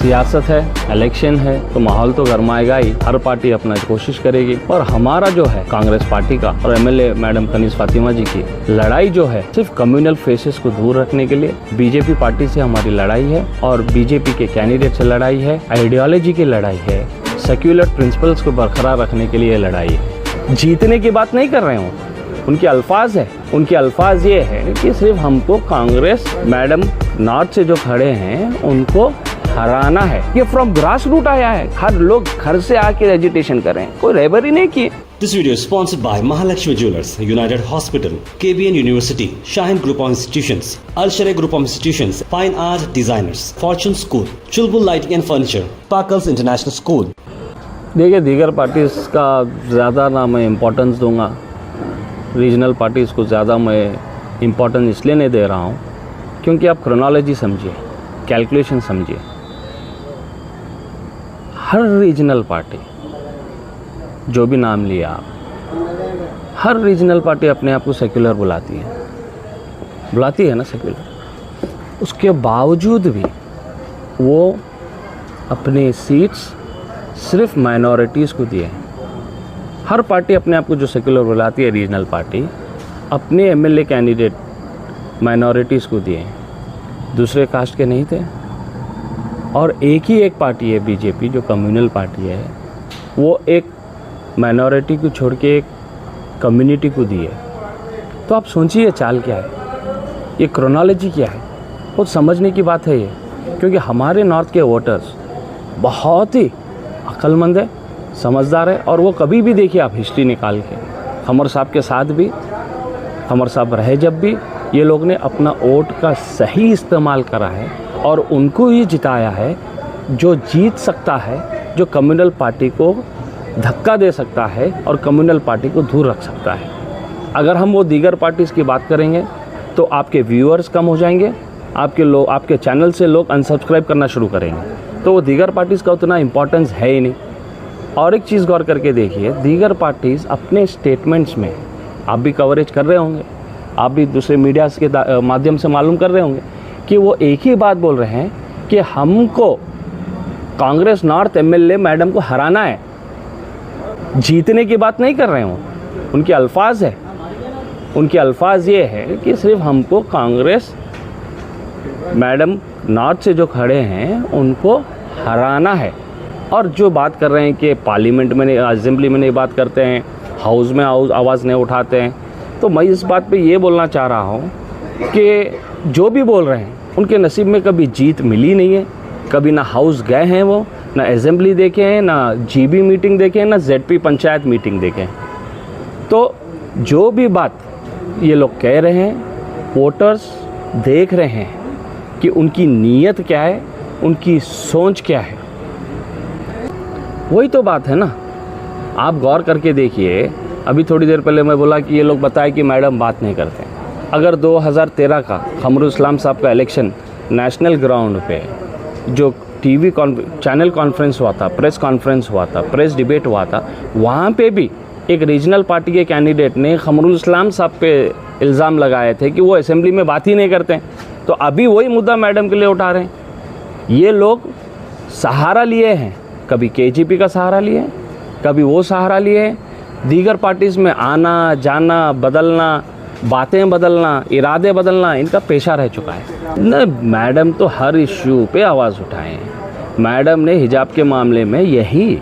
सियासत है, इलेक्शन है, तो माहौल तो गरमाएगा ही। हर पार्टी अपना कोशिश करेगी। और हमारा जो है कांग्रेस पार्टी का और एमएलए मैडम कनीज फातिमा जी की लड़ाई जो है सिर्फ कम्युनल फेसेस को दूर रखने के लिए। बीजेपी पार्टी से हमारी लड़ाई है और बीजेपी के कैंडिडेट से लड़ाई है, आइडियोलॉजी की लड़ाई है, सेक्युलर प्रिंसिपल्स को बरकरार रखने के लिए लड़ाई है। जीतने की बात नहीं कर रहे हूँ, उनके अल्फाज है, उनके अल्फाज ये है कि सिर्फ हमको कांग्रेस मैडम नॉर्थ से जो खड़े हैं उनको हराना है। ये फ्रॉम ग्रास रूट आया है, हर लोग घर से आके एजिटेशन कर रहे हैं, कोई रेबरी नहीं की। This video is sponsored by Mahalakshmi Jewelers, United Hospital, KBN University, Shaheen Group of Institutions, Al Sharia Group of Institutions, Fine Art Designers, Fortune School, Chulbul Lighting and Furniture, Sparkles International School। देखिए, दीगर parties का ज़्यादा ना मैं importance दूंगा, regional parties को ज़्यादा मैं इम्पोर्टेंस इसलिए नहीं दे रहा हूँ क्योंकि आप क्रोनोलॉजी समझिए, कैलकुलेशन समझिए। हर रीजनल पार्टी जो भी नाम लिया आप, हर रीजनल पार्टी अपने आप को सेक्युलर बुलाती है ना सेक्युलर। उसके बावजूद भी वो अपने सीट्स सिर्फ माइनॉरिटीज़ को दिए हैं। हर पार्टी अपने आप को जो सेक्युलर बुलाती है रीजनल पार्टी, अपने एमएलए कैंडिडेट माइनॉरिटीज़ को दिए हैं, दूसरे कास्ट के नहीं थे। और एक ही एक पार्टी है बीजेपी जो कम्युनल पार्टी है, वो एक माइनॉरिटी को छोड़ के एक कम्युनिटी को दी है। तो आप सोचिए चाल क्या है, ये क्रोनोलॉजी क्या है, बहुत समझने की बात है ये। क्योंकि हमारे नॉर्थ के वोटर्स बहुत ही अक्लमंद है, समझदार है। और वो कभी भी देखिए आप हिस्ट्री निकाल के, खमर साहब के साथ भी, खमर साहब रहे जब भी, ये लोग ने अपना वोट का सही इस्तेमाल करा है और उनको ही जिताया है जो जीत सकता है, जो कम्युनल पार्टी को धक्का दे सकता है और कम्युनल पार्टी को दूर रख सकता है। अगर हम वो दीगर पार्टीज़ की बात करेंगे तो आपके व्यूअर्स कम हो जाएंगे, आपके चैनल से लोग अनसब्सक्राइब करना शुरू करेंगे, तो वो दीगर पार्टीज़ का उतना इम्पोर्टेंस है ही नहीं। और एक चीज़ गौर करके देखिए, दीगर पार्टीज़ अपने स्टेटमेंट्स में, आप भी कवरेज कर रहे होंगे, आप भी दूसरे मीडियाज़ के माध्यम से मालूम कर रहे होंगे कि वो एक ही बात बोल रहे हैं कि हमको कांग्रेस नॉर्थ एमएलए मैडम को हराना है। जीतने की बात नहीं कर रहे हूँ, उनके अल्फाज है, उनके अल्फाज ये है कि सिर्फ हमको कांग्रेस मैडम नॉर्थ से जो खड़े हैं उनको हराना है। और जो बात कर रहे हैं कि पार्लियामेंट में, असेंबली में नहीं बात करते हैं, हाउस में आवाज़ नहीं उठाते हैं, तो मैं इस बात पे ये बोलना चाह रहा हूँ कि जो भी बोल रहे हैं उनके नसीब में कभी जीत मिली नहीं है। कभी ना हाउस गए हैं वो, ना असेंबली देखे हैं, ना जीबी मीटिंग देखे हैं, ना जेडपी पंचायत मीटिंग देखे हैं। तो जो भी बात ये लोग कह रहे हैं, वोटर्स देख रहे हैं कि उनकी नीयत क्या है, उनकी सोच क्या है। वही तो बात है ना। आप गौर करके देखिए, अभी थोड़ी देर पहले मैं बोला कि ये लोग बताए कि मैडम बात नहीं करते। अगर 2013 का खमरुल इस्लाम साहब का इलेक्शन नेशनल ग्राउंड पे जो टीवी चैनल कॉन्फ्रेंस हुआ था, प्रेस कॉन्फ्रेंस हुआ था, प्रेस डिबेट हुआ था, वहाँ पे भी एक रीजनल पार्टी के कैंडिडेट ने खमरुल इस्लाम साहब पे इल्ज़ाम लगाए थे कि वो असेंबली में बात ही नहीं करते। तो अभी वही मुद्दा मैडम के लिए उठा रहे हैं। ये लोग सहारा लिए हैं, कभी केजीपी का सहारा लिए, कभी वो सहारा लिए। दीगर पार्टीज़ में आना जाना, बदलना, बातें बदलना, इरादे बदलना इनका पेशा रह चुका है न। मैडम तो हर इश्यू पे आवाज़ उठाए हैं। मैडम ने हिजाब के मामले में यही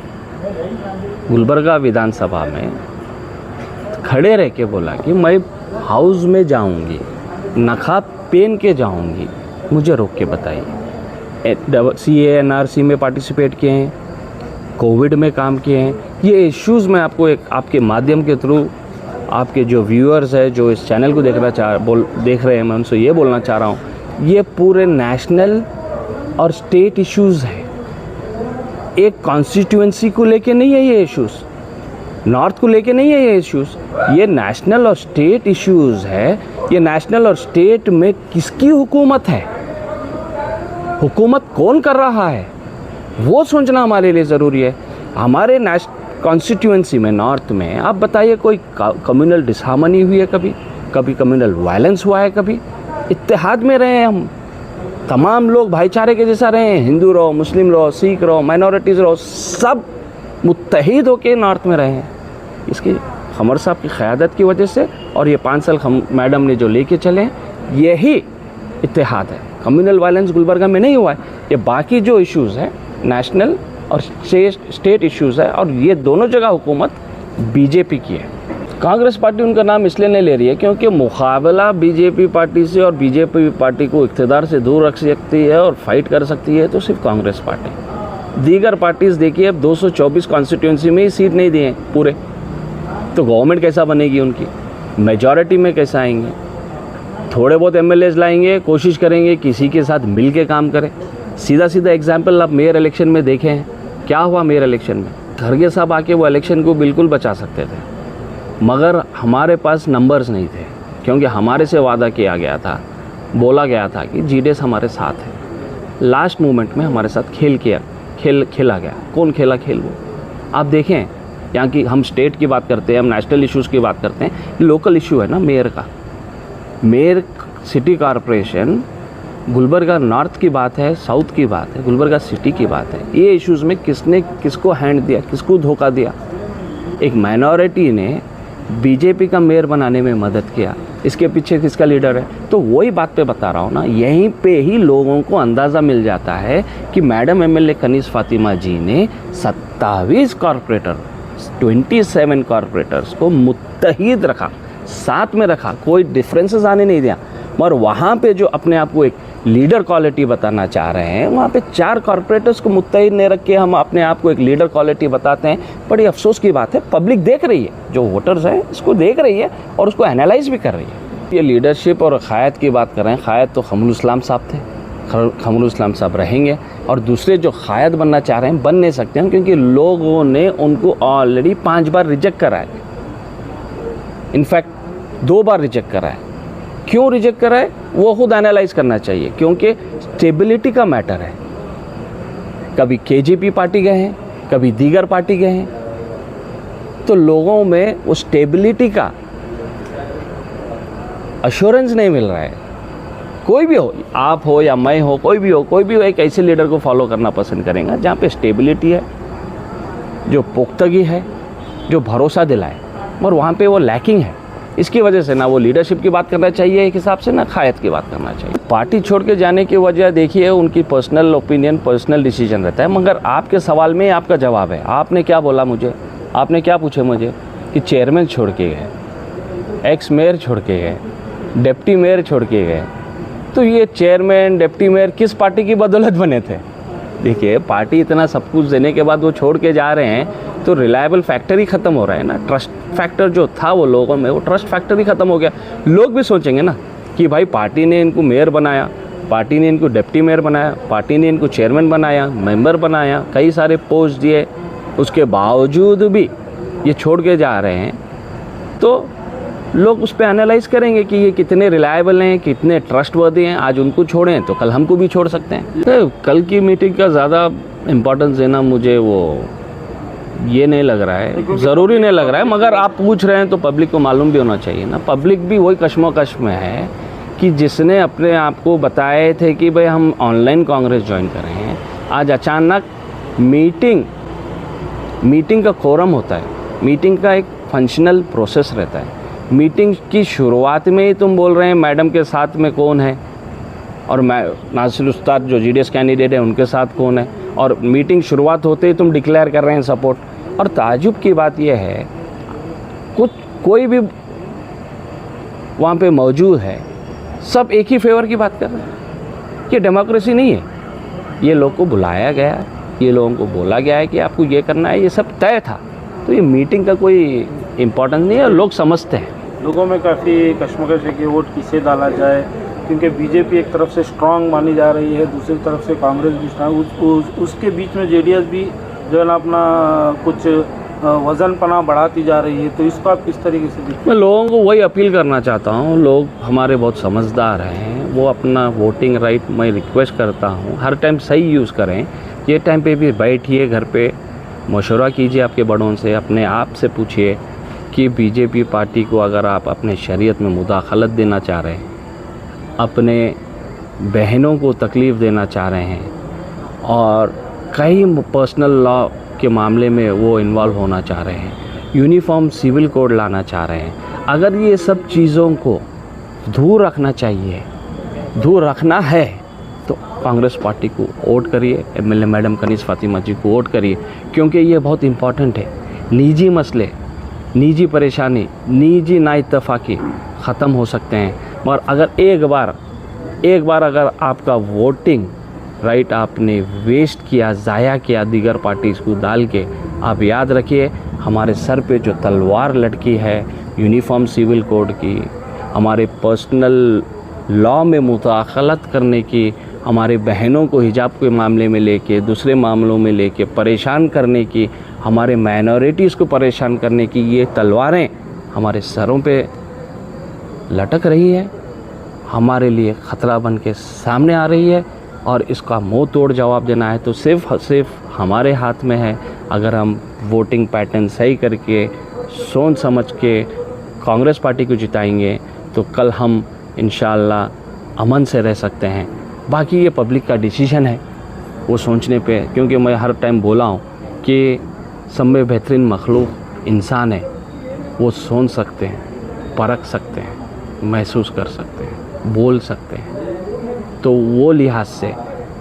गुलबर्गा विधानसभा में खड़े रह के बोला कि मैं हाउस में जाऊंगी, नकाब पहन के जाऊंगी, मुझे रोक के बताइए। CA NRC में पार्टिसिपेट किए हैं, कोविड में काम किए हैं। ये इश्यूज़ मैं आपको एक आपके माध्यम के थ्रू, आपके जो व्यूअर्स है जो इस चैनल को देख रहे हैं, मैं उनसे ये बोलना चाह रहा हूँ, ये पूरे नेशनल और स्टेट इश्यूज़ है। एक कॉन्स्टिट्यूएंसी को लेके नहीं है ये इश्यूज़, नॉर्थ को लेके नहीं है ये इश्यूज़, ये नेशनल और स्टेट इश्यूज़ है। ये नेशनल और स्टेट में किसकी हुकूमत है, हुकूमत कौन कर रहा है, वो सोचना हमारे लिए ज़रूरी है। हमारे कॉन्स्टिट्यूएंसी में नॉर्थ में आप बताइए कोई कम्युनल डिसहार्मनी हुई है कभी कम्युनल वायलेंस हुआ है कभी? इत्तेहाद में रहे हैं हम, तमाम लोग भाईचारे के जैसा रहे हैं, हिंदू रहो, मुस्लिम रहो, सिख रहो, माइनॉरिटीज़ रहो, सब मुत्तहिद होकर नॉर्थ में रहे हैं। इसकी खमर साहब की क़यादत की वजह से और ये 5 साल मैडम ने जो लेके चले हैं, यही इत्तेहाद है। कम्युनल वायलेंस गुलबर्गा में नहीं हुआ है, ये बाकी जो इश्यूज़ हैं नेशनल और स्टेट इश्यूज़ है, और ये दोनों जगह हुकूमत बीजेपी की है। कांग्रेस पार्टी उनका नाम इसलिए नहीं ले रही है क्योंकि मुकाबला बीजेपी पार्टी से और बीजेपी पार्टी को इक़्तिदार से दूर रख सकती है और फाइट कर सकती है तो सिर्फ कांग्रेस पार्टी। दीगर पार्टीज़ देखिए, अब 224 कॉन्स्टिट्यूंसी में ही सीट नहीं दिए पूरे, तो गवर्नमेंट कैसा बनेगी उनकी, मेजॉरिटी में कैसा आएंगे? थोड़े बहुत एमएलएज लाएंगे, कोशिश करेंगे किसी के साथ मिल के काम करें। सीधा सीधा एग्जाम्पल आप मेयर इलेक्शन में देखें हैं, क्या हुआ मेयर इलेक्शन में? खरगे साहब आके वो इलेक्शन को बिल्कुल बचा सकते थे, मगर हमारे पास नंबर्स नहीं थे, क्योंकि हमारे से वादा किया गया था, बोला गया था कि जीडीएस हमारे साथ है। लास्ट मोमेंट में हमारे साथ खेला गया। कौन खेला खेल? वो आप देखें, यहाँ की हम स्टेट की बात करते हैं, हम नेशनल इश्यूज़ की बात करते हैं, लोकल इशू है ना मेयर का। Mayor city corporation, Gulbarga north की बात है, साउथ की बात है, गुलबर्गा सिटी की बात है। ये इश्यूज़ में किसने किसको हैंड दिया, किसको धोखा दिया? एक माइनॉरिटी ने बीजेपी का मेयर बनाने में मदद किया, इसके पीछे किसका लीडर है? तो वही बात पे बता रहा हूँ ना, यहीं पे ही लोगों को अंदाज़ा मिल जाता है कि मैडम एमएलए कनीज़ फातिमा जी ने 27 कॉरपोरेटर 27 कॉरपोरेटर्स को मुत्तहिद रखा, साथ में रखा, कोई डिफरेंसेस आने नहीं दिया। मगर वहाँ पे जो अपने आप को एक लीडर क्वालिटी बताना चाह रहे हैं, वहाँ पे 4 कॉरपोरेटर्स को मुत्तहिद नहीं रख के हम अपने आप को एक लीडर क्वालिटी बताते हैं। बड़ी अफसोस की बात है, पब्लिक देख रही है, जो वोटर्स हैं इसको देख रही है और उसको एनालाइज भी कर रही है। ये लीडरशिप और क़यादत की बात कर रहे हैं, क़यादत तो खमरुल इस्लाम साहब थे, खमरुल इस्लाम साहब रहेंगे, और दूसरे जो क़यादत बनना चाह रहे हैं बन नहीं सकते हैं, क्योंकि लोगों ने उनको ऑलरेडी 5 बार रिजेक्ट करा है, इनफैक्ट 2 बार रिजेक्ट करा है। क्यों रिजेक्ट करा है वो खुद एनालाइज करना चाहिए, क्योंकि स्टेबिलिटी का मैटर है। कभी केजेपी पार्टी गए हैं, कभी दीगर पार्टी गए हैं, तो लोगों में वो स्टेबिलिटी का अश्योरेंस नहीं मिल रहा है। कोई भी हो, आप हो या मैं हो, कोई भी हो, एक ऐसे लीडर को फॉलो करना पसंद करेगा जहाँ पे स्टेबिलिटी है, जो पुख्तगी है, जो भरोसा दिलाए, और वहाँ पे वो लैकिंग है। इसकी वजह से ना वो लीडरशिप की बात करना चाहिए एक हिसाब से, ना क़यादत की बात करना चाहिए। पार्टी छोड़ के जाने की वजह देखिए, उनकी पर्सनल ओपिनियन, पर्सनल डिसीजन रहता है, मगर आपके सवाल में आपका जवाब है। आपने क्या बोला मुझे, आपने क्या पूछे मुझे कि चेयरमैन छोड़ के गए, एक्स मेयर छोड़ के गए, डिप्टी मेयर छोड़ के गए, तो ये चेयरमैन डिप्टी मेयर किस पार्टी की बदौलत बने थे? देखिए, पार्टी इतना सब कुछ देने के बाद वो छोड़ के जा रहे हैं, तो रिलायबल फैक्टर ही ख़त्म हो रहा है ना। ट्रस्ट फैक्टर जो था वो लोगों में, वो ट्रस्ट फैक्टर ही ख़त्म हो गया। लोग भी सोचेंगे ना कि भाई पार्टी ने इनको मेयर बनाया, पार्टी ने इनको डिप्टी मेयर बनाया, पार्टी ने इनको चेयरमैन बनाया, मेंबर बनाया, कई सारे पोस्ट दिए, उसके बावजूद भी ये छोड़ के जा रहे हैं, तो लोग उस पर एनालाइज करेंगे कि ये कितने रिलायबल हैं, कितने ट्रस्टवर्दी हैं। आज उनको छोड़ें तो कल हमको भी छोड़ सकते हैं। तो कल की मीटिंग का ज़्यादा इम्पोर्टेंस देना मुझे वो ये नहीं लग रहा है, ज़रूरी नहीं लग रहा है, मगर आप पूछ रहे हैं तो पब्लिक को मालूम भी होना चाहिए ना। पब्लिक भी वही कश्मोकश में है कि जिसने अपने आप को बताए थे कि भाई हम ऑनलाइन कांग्रेस ज्वाइन कर रहे हैं, आज अचानक मीटिंग का कोरम होता है, मीटिंग का एक फंक्शनल प्रोसेस रहता है। मीटिंग की शुरुआत में ही तुम बोल रहे हैं मैडम के साथ में कौन है, और नासिर उस्ताद जो जीडीएस कैंडिडेट है उनके साथ कौन है, और मीटिंग शुरुआत होते ही तुम डिक्लेयर कर रहे हैं सपोर्ट। और ताजुब की बात यह है, कोई भी वहाँ पे मौजूद है, सब एक ही फेवर की बात कर रहे हैं। ये डेमोक्रेसी नहीं है, ये लोग को बुलाया गया, ये लोगों को बोला गया है कि आपको ये करना है, ये सब तय था। तो ये मीटिंग का कोई इम्पोर्टेंस नहीं है, और लोग समझते हैं। लोगों में काफ़ी कश्मकश है कि वोट किसे डाला जाए, क्योंकि बीजेपी एक तरफ से स्ट्रांग मानी जा रही है, दूसरी तरफ से कांग्रेस भी स्ट्रांग, उसके बीच में जेडीएस भी जो है ना अपना कुछ वज़नपना बढ़ाती जा रही है। तो इसको आप किस तरीके से देखते हैं? मैं लोगों को वही अपील करना चाहता हूँ, लोग हमारे बहुत समझदार हैं, वो अपना वोटिंग राइट मैं रिक्वेस्ट करता हूँ हर टाइम सही यूज़ करें। ये टाइम पे भी बैठिए घर पे, मशवरा कीजिए आपके बड़ों से, अपने आप से पूछिए कि बीजेपी पार्टी को अगर आप अपने शरीयत में मुदाखलत देना चाह रहे हैं, अपने बहनों को तकलीफ़ देना चाह रहे हैं और कई पर्सनल लॉ के मामले में वो इन्वॉल्व होना चाह रहे हैं, यूनिफॉर्म सिविल कोड लाना चाह रहे हैं। अगर ये सब चीज़ों को दूर रखना चाहिए, दूर रखना है, तो कांग्रेस पार्टी को वोट करिए, एमएलए मैडम कनीज़ फातिमा जी को वोट करिए, क्योंकि ये बहुत इम्पॉर्टेंट है। निजी मसले, निजी परेशानी, निजी नाइत्तफाकी ख़त्म हो सकते हैं, मगर अगर एक बार अगर आपका वोटिंग राइट आपने वेस्ट किया, ज़ाया किया दीगर पार्टीज़ को डाल के, आप याद रखिए हमारे सर पे जो तलवार लटकी है यूनिफॉर्म सिविल कोड की, हमारे पर्सनल लॉ में मुदाखलत करने की, हमारे बहनों को हिजाब के मामले में लेके, दूसरे मामलों में लेके परेशान करने की, हमारे माइनॉरिटीज़ को परेशान करने की ये तलवारें हमारे सरों पे लटक रही है, हमारे लिए ख़तरा बन के सामने आ रही है और इसका मुंह तोड़ जवाब देना है तो सिर्फ हमारे हाथ में है। अगर हम वोटिंग पैटर्न सही करके सोच समझ के कांग्रेस पार्टी को जिताएंगे तो कल हम इंशाअल्लाह अमन से रह सकते हैं। बाकी ये पब्लिक का डिसीजन है वो सोचने पे, क्योंकि मैं हर टाइम बोला हूँ कि सब में बेहतरीन मखलूक इंसान है, वो सोच सकते हैं, परख सकते हैं, महसूस कर सकते हैं, बोल सकते हैं। तो वो लिहाज से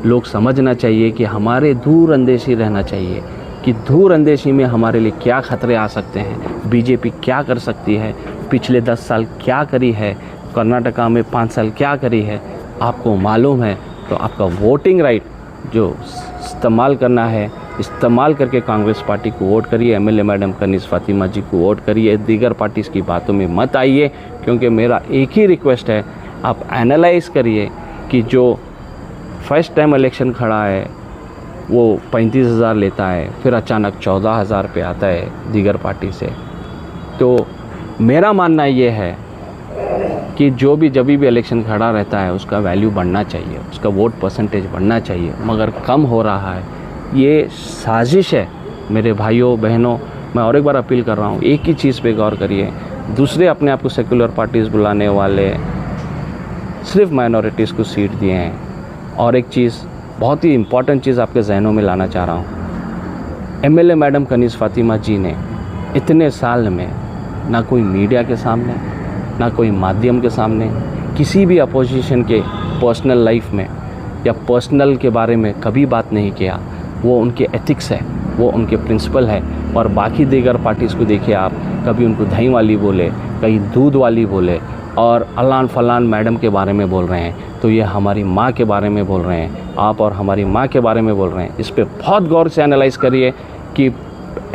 लोग समझना चाहिए कि हमारे दूर अंदेशी रहना चाहिए कि दूर अंदेशी में हमारे लिए क्या ख़तरे आ सकते हैं, बीजेपी क्या कर सकती है, पिछले 10 साल क्या करी है, कर्नाटका में 5 साल क्या करी है, आपको मालूम है। तो आपका वोटिंग राइट जो इस्तेमाल करना है, इस्तेमाल करके कांग्रेस पार्टी को वोट करिए, एमएलए मैडम कनीज़ फातिमा जी को वोट करिए, दीगर पार्टीज़ की बातों में मत आइए। क्योंकि मेरा एक ही रिक्वेस्ट है, आप एनालाइज़ करिए कि जो फर्स्ट टाइम इलेक्शन खड़ा है वो 35,000 लेता है, फिर अचानक 14,000 पे आता है दीगर पार्टी से। तो मेरा मानना ये है कि जो भी जब भी इलेक्शन खड़ा रहता है उसका वैल्यू बढ़ना चाहिए, उसका वोट परसेंटेज बढ़ना चाहिए, मगर कम हो रहा है। ये साजिश है मेरे भाइयों बहनों। मैं और एक बार अपील कर रहा हूँ, एक ही चीज़ पे गौर करिए, दूसरे अपने आप को सेकुलर पार्टीज़ बुलाने वाले सिर्फ माइनॉरिटीज़ को सीट दिए हैं। और एक चीज़ बहुत ही इम्पॉर्टेंट चीज़ आपके जहनों में लाना चाह रहा हूँ, एमएलए मैडम कनीज़ फातिमा जी ने इतने साल में ना कोई मीडिया के सामने, ना कोई माध्यम के सामने, किसी भी अपोजिशन के पर्सनल लाइफ में या पर्सनल के बारे में कभी बात नहीं किया। वो उनके एथिक्स है, वो उनके प्रिंसिपल है। और बाकी दीगर पार्टीज़ को देखिए आप, कभी उनको दही वाली बोले, कहीं दूध वाली बोले और अलान फलान मैडम के बारे में बोल रहे हैं। तो ये हमारी माँ के बारे में बोल रहे हैं, आप और हमारी माँ के बारे में बोल रहे हैं। इस पर बहुत गौर से एनालाइज़ करिए कि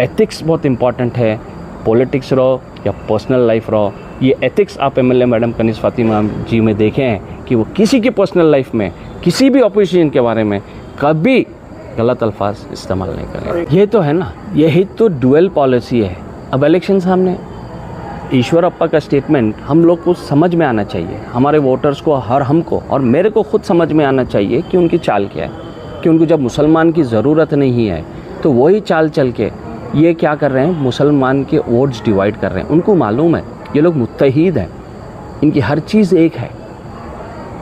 एथिक्स बहुत इम्पॉर्टेंट है, पॉलिटिक्स रहो या पर्सनल लाइफ रहो। ये एथिक्स आप एमएलए मैडम कनीज़ फातिमा जी में देखे हैं कि वो किसी की पर्सनल लाइफ में, किसी भी अपोजिशन के बारे में कभी गलत अल्फाज इस्तेमाल नहीं करें। ये तो है ना, यही तो डुअल पॉलिसी है। अब इलेक्शन सामने, ईश्वरप्पा का स्टेटमेंट हम लोग को समझ में आना चाहिए, हमारे वोटर्स को, हर हमको और मेरे को खुद समझ में आना चाहिए कि उनकी चाल क्या है। कि उनको जब मुसलमान की ज़रूरत नहीं है तो वही चाल चल के ये क्या कर रहे हैं, मुसलमान के वोट्स डिवाइड कर रहे हैं। उनको मालूम है ये लोग मुत्तहिद हैं, इनकी हर चीज़ एक है।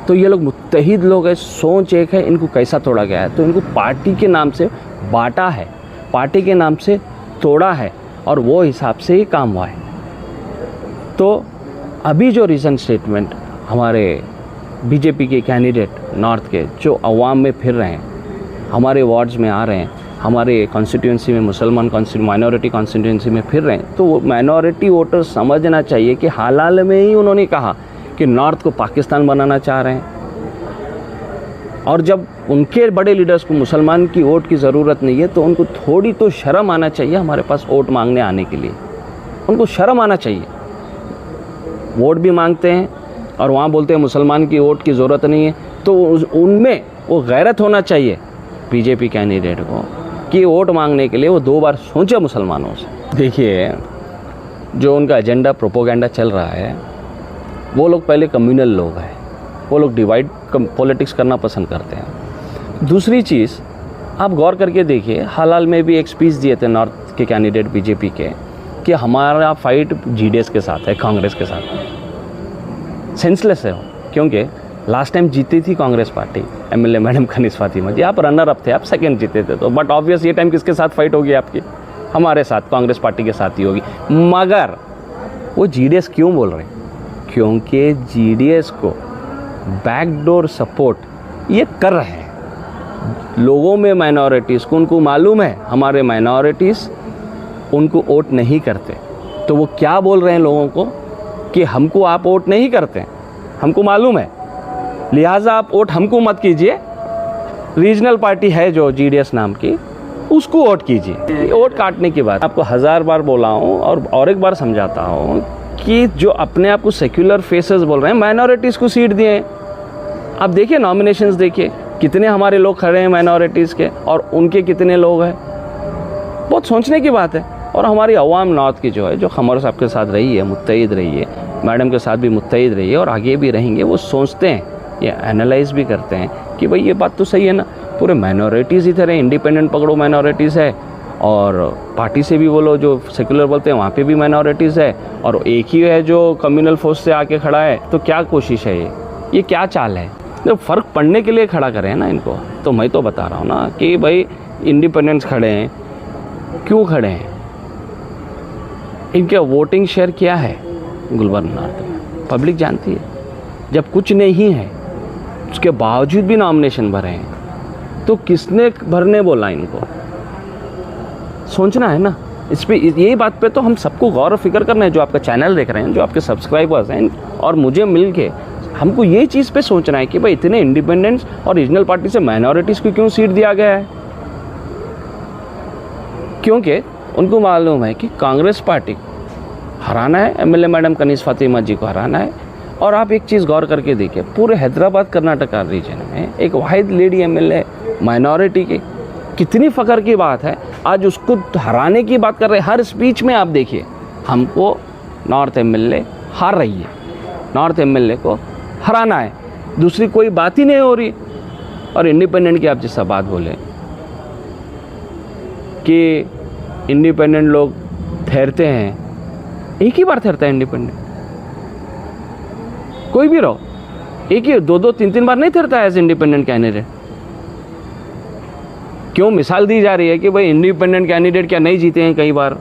तो ये लोग मुत्तहिद लोग हैं, सोच एक है, इनको कैसा तोड़ा गया है। तो इनको पार्टी के नाम से बांटा है, पार्टी के नाम से तोड़ा है और वो हिसाब से ही काम हुआ है। तो अभी जो रीसेंट स्टेटमेंट हमारे बीजेपी के कैंडिडेट नॉर्थ के जो अवाम में फिर रहे हैं, हमारे वार्ड्स में आ रहे हैं, हमारे कॉन्स्टिट्यूंसी में मुसलमान माइनॉरिटी कॉन्स्टिट्यूंसी में फिर रहे हैं, तो वो माइनॉरिटी वोटर समझना चाहिए कि हाल में ही उन्होंने कहा कि नॉर्थ को पाकिस्तान बनाना चाह रहे हैं। और जब उनके बड़े लीडर्स को मुसलमान की वोट की ज़रूरत नहीं है तो उनको थोड़ी तो शर्म आना चाहिए हमारे पास वोट मांगने आने के लिए। उनको शर्म आना चाहिए। वोट भी मांगते हैं और वहाँ बोलते हैं मुसलमान की वोट की ज़रूरत नहीं है, तो उनमें वो गैरत होना चाहिए बीजेपी कैंडिडेट को कि वोट मांगने के लिए वो 2 बार सोचे मुसलमानों से। देखिए, जो उनका एजेंडा प्रोपोगेंडा चल रहा है, वो लोग पहले कम्युनल लोग हैं, वो लोग डिवाइड पॉलिटिक्स करना पसंद करते हैं। दूसरी चीज़ आप गौर करके देखिए, हाल में भी एक स्पीच दिए थे नॉर्थ के कैंडिडेट बीजेपी के कि हमारा फाइट जीडीएस के साथ है, कांग्रेस के साथ। सेंसलेस है वो, क्योंकि लास्ट टाइम जीती थी Congress party, MLA madam Kaneez Fatima ji, आप रनर अप थे, आप सेकंड जीते थे, तो बट ऑब्वियस ये टाइम किसके साथ फाइट होगी आपकी? हमारे साथ, कांग्रेस पार्टी के साथ ही होगी। मगर वो जीडीएस क्यों बोल रहे हैं? क्योंकि जीडीएस को बैकडोर सपोर्ट ये कर रहे हैं लोगों में, माइनॉरिटीज़ को। उनको मालूम है हमारे माइनॉरिटीज़ उनको वोट नहीं करते, तो वो क्या बोल रहे हैं लोगों को कि हमको आप वोट नहीं करते, हमको मालूम है, लिहाजा आप वोट हमको मत कीजिए, रीजनल पार्टी है जो जीडीएस नाम की, उसको वोट कीजिए। वोट काटने की बात आपको 1000 बार बोला हूँ और एक बार समझाता हूँ कि जो अपने आप को सेक्युलर फेसेस बोल रहे हैं, माइनॉरिटीज़ को सीट दिए। आप देखिए नॉमिनेशंस, देखिए कितने हमारे लोग खड़े हैं माइनॉरिटीज़ के और उनके कितने लोग हैं। बहुत सोचने की बात है। और हमारी अवाम नॉर्थ की जो है, जो खमर साहब के साथ रही है, मुत्तहिद रही है, मैडम के साथ भी मुत्तहिद रही है और आगे भी रहेंगे, वो सोचते हैं, ये एनालाइज भी करते हैं कि भाई ये बात तो सही है ना, पूरे माइनॉरिटीज़ इधर है, इंडिपेंडेंट पकड़ो माइनॉरिटीज़ है, और पार्टी से भी बोलो जो सेकुलर बोलते हैं वहाँ पे भी माइनॉरिटीज़ है, और एक ही है जो कम्युनल फोर्स से आके खड़ा है। तो क्या कोशिश है ये क्या चाल है? जब फ़र्क पड़ने के लिए खड़ा करें ना इनको, तो मैं तो बता रहा हूँ ना कि भाई इंडिपेंडेंट्स खड़े हैं, क्यों खड़े हैं? इनका वोटिंग शेयर क्या है गुलबर्ग नॉर्थ में, पब्लिक जानती है। जब कुछ नहीं है उसके बावजूद भी नॉमिनेशन भरे हैं, तो किसने भरने बोला इनको? सोचना है ना इस पे, यही बात पे तो हम सबको गौर और फिक्र करना है, जो आपका चैनल देख रहे हैं, जो आपके सब्सक्राइबर्स हैं और मुझे मिल के हमको ये चीज़ पे सोचना है कि भाई इतने इंडिपेंडेंट्स और रीजनल पार्टी से माइनॉरिटीज़ को क्यों सीट दिया गया है? क्योंकि उनको मालूम है कि कांग्रेस पार्टी हराना है, एमएलए मैडम कनीज फातिमा जी को हराना है। और आप एक चीज़ गौर करके देखिए, पूरे हैदराबाद कर्नाटका रीजन में एक वाहिद लेडी एमएलए माइनॉरिटी की, कितनी फ़ख्र की बात है। आज उसको हराने की बात कर रहे हैं, हर स्पीच में आप देखिए हमको नॉर्थ एमएलए हार रही है, नॉर्थ एमएलए को हराना है, दूसरी कोई बात ही नहीं हो रही। और इंडिपेंडेंट की आप जैसा बात बोले कि इंडिपेंडेंट लोग ठहरते हैं, एक ही बार ठहरता है इंडिपेंडेंट, कोई भी रहो, एक ही 2-2 3-3 बार नहीं ठहरता है एज इंडिपेंडेंट कैंडिडेट। क्यों मिसाल दी जा रही है कि भाई इंडिपेंडेंट कैंडिडेट क्या नहीं जीते हैं कई बार,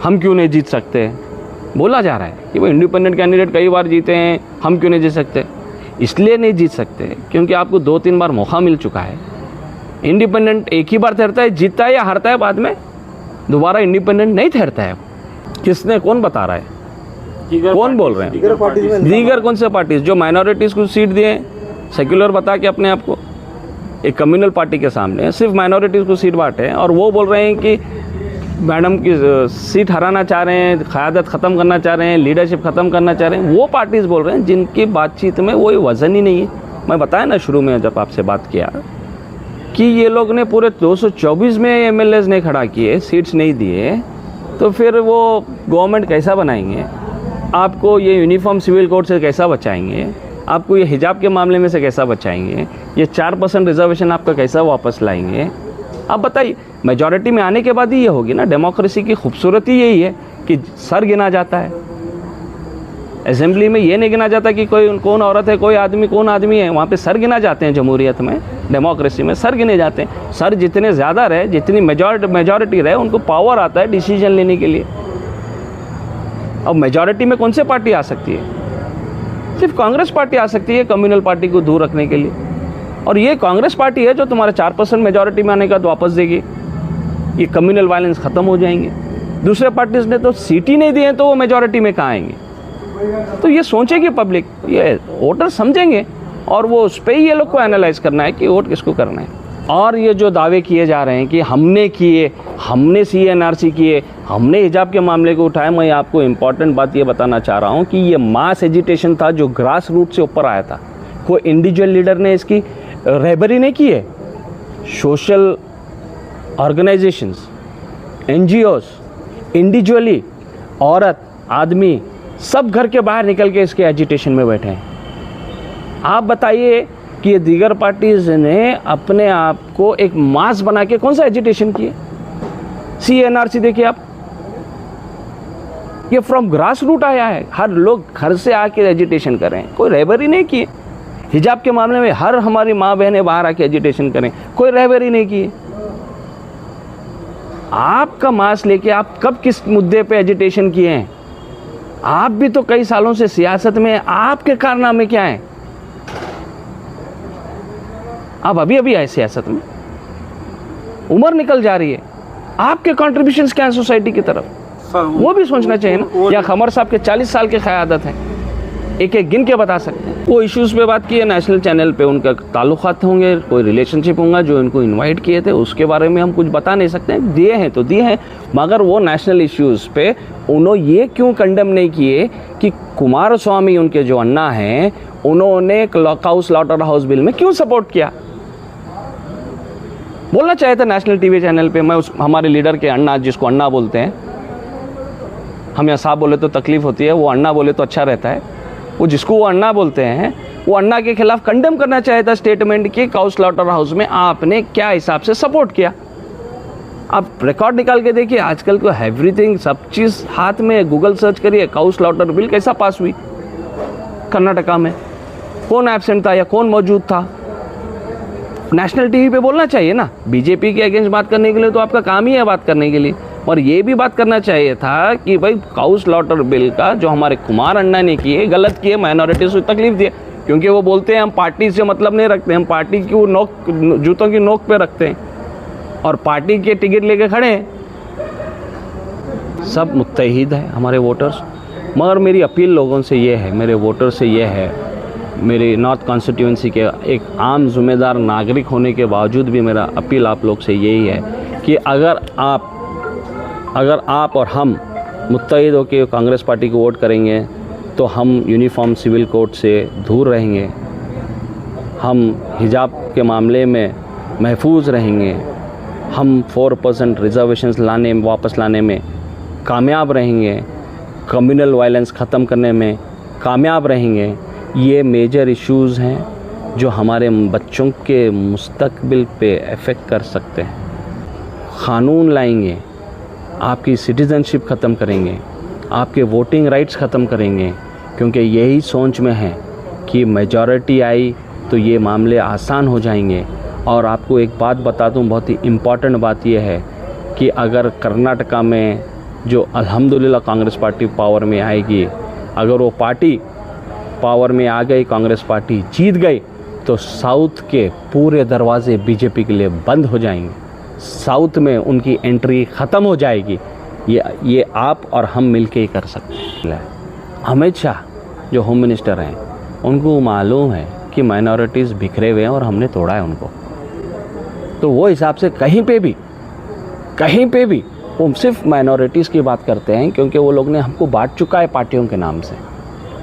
हम क्यों नहीं जीत सकते? बोला जा रहा है कि भाई इंडिपेंडेंट कैंडिडेट कई बार जीते हैं, हम क्यों नहीं जीत सकते? इसलिए नहीं जीत सकते क्योंकि आपको 2-3 बार मौका मिल चुका है। इंडिपेंडेंट एक ही बार ठहरता है, जीतता है या हारता है, बाद में दोबारा इंडिपेंडेंट नहीं ठहरता है। किसने, कौन बता रहा है, कौन बोल रहे हैं? दीगर कौन से पार्टीज जो माइनॉरिटीज़ को सीट दिए, सेक्युलर बता के अपने आप को एक कम्युनल पार्टी के सामने सिर्फ माइनॉरिटीज़ को सीट बांटे, और वो बोल रहे हैं कि मैडम की सीट हराना चाह रहे हैं, क़यादत ख़त्म करना चाह रहे हैं, लीडरशिप ख़त्म करना चाह रहे हैं। वो पार्टीज़ बोल रहे हैं जिनकी बातचीत में वही वज़न ही नहीं है। मैं बताया ना शुरू में जब आपसे बात किया कि ये लोग ने पूरे 224 में एमएलएज नहीं खड़ा किए, सीट्स नहीं दिए, तो फिर वो गवर्नमेंट कैसा बनाएंगे? आपको ये यूनिफॉर्म सिविल कोड से कैसा बचाएंगे? आपको ये हिजाब के मामले में से कैसा बचाएंगे? ये 4% रिजर्वेशन आपका कैसा वापस लाएंगे? आप बताइए। मेजॉरिटी में आने के बाद ही ये होगी ना। डेमोक्रेसी की खूबसूरती यही है कि सर गिना जाता है। असेंबली में ये नहीं गिना जाता कि कोई कौन औरत है, कोई आदमी कौन आदमी है, वहाँ पे सर गिना जाते हैं। जमहूरियत में, डेमोक्रेसी में सर गिने जाते हैं। सर जितने ज़्यादा रहे, जितनी मेजॉरिटी रहे, उनको पावर आता है डिसीजन लेने के लिए। अब मेजॉरिटी में कौन सी पार्टी आ सकती है? सिर्फ कांग्रेस पार्टी आ सकती है कम्युनल पार्टी को दूर रखने के लिए। और ये कांग्रेस पार्टी है जो तुम्हारे 4% मेजॉरिटी में आने का तो वापस देगी। ये कम्युनल वायलेंस ख़त्म हो जाएंगे। दूसरे पार्टीज ने तो सीट ही नहीं दिए, तो वो मेजॉरिटी में कहाँ आएंगे? तो ये सोचेगी पब्लिक, ये वोटर समझेंगे, और वो उस पर ही ये लोग को एनालाइज करना है कि वोट किसको करना है। और ये जो दावे किए जा रहे हैं कि हमने किए, हमने CNRC किए, हमने हिजाब के मामले को उठाया, मैं आपको इम्पॉर्टेंट बात ये बताना चाह रहा हूँ कि ये मास एजिटेशन था जो ग्रास रूट से ऊपर आया था। कोई इंडिविजुअल लीडर ने इसकी रहबरी नहीं की है। सोशल ऑर्गेनाइजेशंस, NGOs, इंडिविजुअली औरत, आदमी, सब घर के बाहर निकल के इसके एजिटेशन में बैठे हैं। आप बताइए कि ये दीगर पार्टीज ने अपने आप को एक मास बना के कौन सा एजिटेशन किए? CNRC देखिए आप, ये फ्रॉम ग्रास रूट आया है। हर लोग घर से आके एजिटेशन कर रहे हैं, कोई रहबरी नहीं किए। हिजाब के मामले में हर हमारी माँ बहनें बाहर आके एजिटेशन करें, कोई रहबरी नहीं की। आपका मास लेके आप कब किस मुद्दे पे एजिटेशन किए हैं? आप भी तो कई सालों से सियासत में, आपके कारनामे क्या हैं? आप अभी अभी आए सियासत में, उम्र निकल जा रही है, आपके कॉन्ट्रीब्यूशंस क्या है सोसाइटी की तरफ, सर वो भी सोचना चाहिए ना। या खमर साहब के 40 साल के क़यादत हैं, एक एक गिन के बता सकते हैं। वो इश्यूज पे बात की है नेशनल चैनल पे, उनका ताल्लुकात होंगे, कोई रिलेशनशिप होगा, जो इनको इनवाइट किए थे उसके बारे में हम कुछ बता नहीं सकते हैं। दिए हैं तो दिए हैं, मगर वो नेशनल इश्यूज पे उन्होंने ये क्यों कंडेम नहीं किए कि कुमार स्वामी उनके जो अन्ना हैं उन्होंने काउ स्लॉटर हाउस बिल में क्यों सपोर्ट किया? बोलना चाहिए था नेशनल टीवी चैनल पे। मैं उस हमारे लीडर के अन्ना, जिसको अन्ना बोलते हैं, हम यहाँ साहब बोले तो तकलीफ होती है, वो अन्ना बोले तो अच्छा रहता है। वो जिसको वो अन्ना बोलते हैं, वो अन्ना के खिलाफ कंडेम करना चाहिए था स्टेटमेंट कि काउ स्लॉटर हाउस में आपने क्या हिसाब से सपोर्ट किया। आप रिकॉर्ड निकाल के देखिए, आजकल को एवरीथिंग, सब चीज़ हाथ में, गूगल सर्च करिए, काउ स्लॉटर बिल कैसा पास हुई कर्नाटका में, कौन एब्सेंट था या कौन मौजूद था। नेशनल टीवी पे बोलना चाहिए ना। बीजेपी के अगेंस्ट बात करने के लिए तो आपका काम ही है बात करने के लिए, और ये भी बात करना चाहिए था कि भाई काउ स्लॉटर बिल का जो हमारे कुमार अन्ना ने किए, गलत किए, माइनॉरिटीज़ को तकलीफ दिए। क्योंकि वो बोलते हैं हम पार्टी से मतलब नहीं रखते, हम पार्टी की नोक, जूतों की नोक पे रखते हैं, और पार्टी के टिकट लेके खड़े हैं। सब मुत्तहिद है हमारे वोटर्स। मगर मेरी अपील लोगों से ये है, मेरे वोटर से ये है, मेरी नॉर्थ कॉन्स्टिट्यूंसी के एक आम ज़िम्मेदार नागरिक होने के बावजूद भी मेरा अपील आप लोग से यही है कि अगर आप और हम मुत्तहिद होकर कांग्रेस पार्टी को वोट करेंगे तो हम यूनिफॉर्म सिविल कोड से दूर रहेंगे, हम हिजाब के मामले में महफूज रहेंगे, हम 4% रिजर्वेशंस वापस लाने में कामयाब रहेंगे, कम्युनल वायलेंस ख़त्म करने में कामयाब रहेंगे। ये मेजर इश्यूज़ हैं जो हमारे बच्चों के मुस्तकबिल पे इफ़ेक्ट कर सकते हैं। क़ानून लाएंगे, आपकी सिटीज़नशिप ख़त्म करेंगे, आपके वोटिंग राइट्स ख़त्म करेंगे, क्योंकि यही सोच में है कि मेजॉरिटी आई तो ये मामले आसान हो जाएंगे। और आपको एक बात बता दूं, बहुत ही इम्पॉर्टेंट बात यह है कि अगर कर्नाटका में जो अल्हम्दुलिल्लाह कांग्रेस पार्टी पावर में आएगी, अगर वो पार्टी पावर में आ गई, कांग्रेस पार्टी जीत गई, तो साउथ के पूरे दरवाजे बीजेपी के लिए बंद हो जाएंगे, साउथ में उनकी एंट्री ख़त्म हो जाएगी। ये आप और हम मिलके ही कर सकते हैं। अमित शाह जो होम मिनिस्टर हैं, उनको मालूम है कि माइनॉरिटीज़ बिखरे हुए हैं और हमने तोड़ा है उनको, तो वो हिसाब से कहीं पे भी वो सिर्फ माइनॉरिटीज़ की बात करते हैं, क्योंकि वो लोग ने हमको बांट चुका है पार्टियों के नाम से।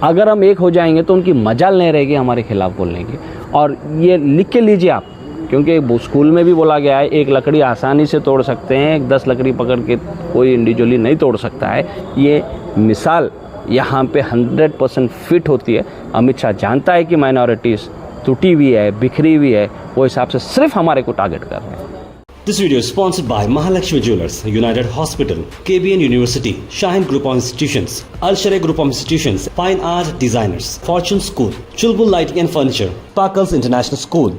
अगर हम एक हो जाएंगे तो उनकी मजाल नहीं रहेगी हमारे खिलाफ बोलने की। और ये लिख के लीजिए आप, क्योंकि स्कूल में भी बोला गया है एक लकड़ी आसानी से तोड़ सकते हैं, 10 लकड़ी पकड़ के कोई इंडिविजुअली नहीं तोड़ सकता है। ये मिसाल यहाँ पे 100% फिट होती है। अमित शाह जानता है कि माइनॉरिटीज़ टूटी हुई है, बिखरी हुई है, वो हिसाब से सिर्फ हमारे को टारगेट कर रहे हैं। This video is sponsored by Mahalakshmi Jewelers, United Hospital, KBN University, Shaheen Group of Institutions, Al-Sharia Group of Institutions, Fine Art Designers, Fortune School, Chulbul Lighting and Furniture, Parkers International School.